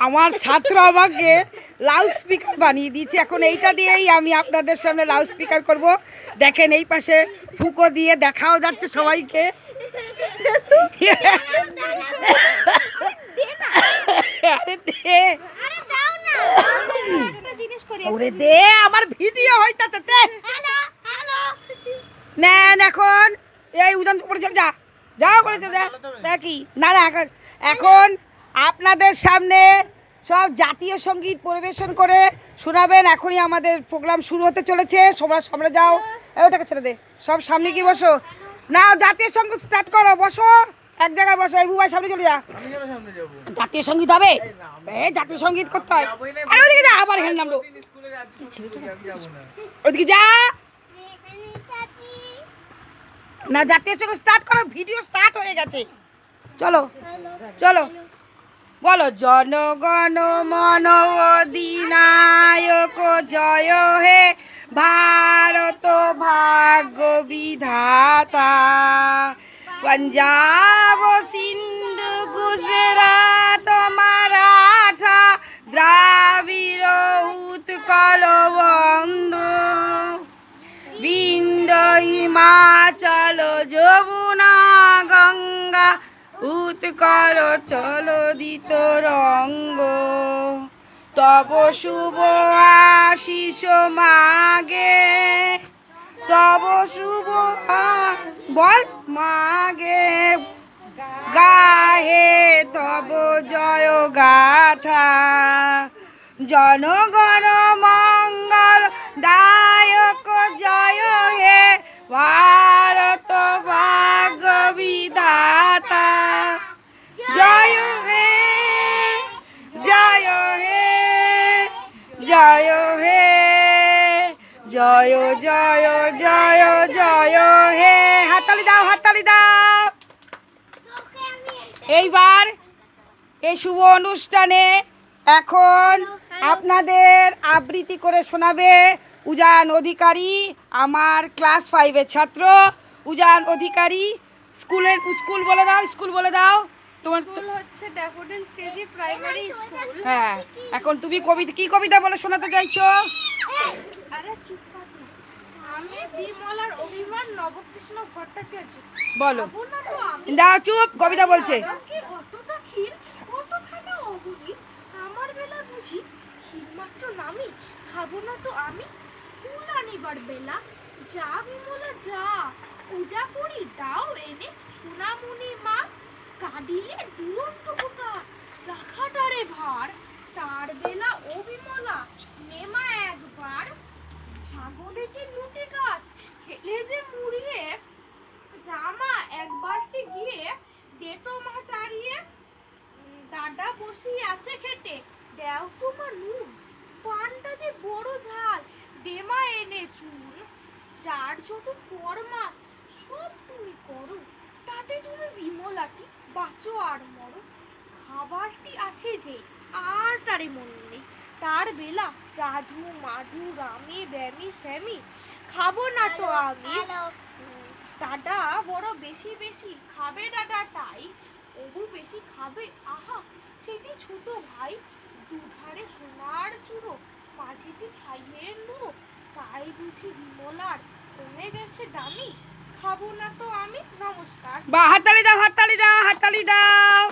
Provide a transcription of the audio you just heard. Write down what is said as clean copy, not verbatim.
আমার ছাত্র আমাকে লাউড স্পিকার বানিয়ে দিয়েছে। এখন এইটা দিয়েই আমি আপনাদের সামনে লাউড স্পিকার করব। দেখেন এই পাশে ফুকো দিয়ে দেখাও যাচ্ছে সবাইকে। ওরে দে, আমার ভিডিও হইতাছে। নেন এখন এই উদান করে চল, যা যাও করে যা দেখি না না। এখন আপনাদের সামনে সব জাতীয় সঙ্গীত পরিবেশন করে শোনাবেন। এখনই আমাদের প্রোগ্রাম শুরু হতে চলেছে। সবার সামনে যাও, ওটাকে ছেড়ে দে, সব সামনে কি বসো না, জাতীয় সঙ্গীত স্টার্ট করো। বসো এক জায়গায় বসো। এই বুবাই সামনে চলে যা। জাতীয় সঙ্গীত হবে, জাতীয় সঙ্গীত করতে হয়। আর ওদিকে যা, আবার হেল নামলো, ওদিকে যা না। জাতীয় সঙ্গীত স্টার্ট করো, ভিডিও স্টার্ট হয়ে গেছে। চলো চলো বলো, জনগণ মন অধিনায়ক জয় হে ভারত ভাগ্য বিধাতা। পঞ্জাব সিন্ধু গুজরাট মারাঠা দ্রাবিড় উৎকল বঙ্গ বিন্দ হিমাচল যমুনা গঙ্গা উৎকল চলদিত রঙ্গ। তব শুভ আশিস মাগে, তব শুভ বল মাগে গাহে তব জয় গাথা। জনগণ মঙ্গল দায়ক জয় হে ভারত ভাগ্য বিধাতা। জয় হে জয় হে জয় হে জয় জয় জয় জয় হে। হাততালি দাও, হাততালি দাও। এইবার এই শুভ অনুষ্ঠানে এখন আপনাদের আবৃত্তি করে শোনাবে উজান অধিকারী, আমার ক্লাস 5-এর ছাত্র উজান অধিকারী। স্কুল বলে দাও, স্কুল বলে দাও। তোমার স্কুল হচ্ছে ড্যাফোডিলস কেজি প্রাইমারি স্কুল। হ্যাঁ, এখন তুমি কবিতা, কি কবিতা বলে শোনাতে চাইছো? আরে চুপ কর না। আমি বিমলার অভিমান নবকৃষ্ণ ভট্টাচার্য। বলো দাও, চুপ, কবিতা বলছে। কতটা ক্ষীর কতখানা অবনীত আমার বেলা বুঝি ক্ষীর মাত্র নামি খাবো না তো আমি। ফুল আনিবার বেলা যা বিমলা যা পূজা করি দাও এনে সোনামণি মা। কাঁদিলে দুরন্ত কোথা রাখাটারে ভার তার বেলা ও বিমলা নেমা একবার। ছাগলেতে লুটে গাছ খেলে যে মুড়িয়ে জামা একবারটি গিয়ে দেটো মা তাড়িয়ে। দাদা বসিয়ে আছে খেটে দেও তোমার নুন পানটা যে বড় ঝাল দেমা এনে চুন। যার যত ফরমাস সব তুমি করো তাতে তুমি বিমলাটি বাঁচো আর মরো। খাবারটি আসে যে আর তারে মনে নেই তার বেলা রাধু মাধু রামি ব্যামি শ্যামি খাবো না তো আমি। দাদা বড় বেশি বেশি খাবে দাদা তাই ওগু বেশি খাবে আহা সেটি ছোট ভাই। দুধারে সোনার চূড়ো মাঝেটি ছাইয়ের নুড়ো তাই বুঝি বিমলার কমে গেছে দামি। খাবো না তো আমি। নমস্কার। বা হাততালি দাও, হাততালি দাও, হাততালি দাও।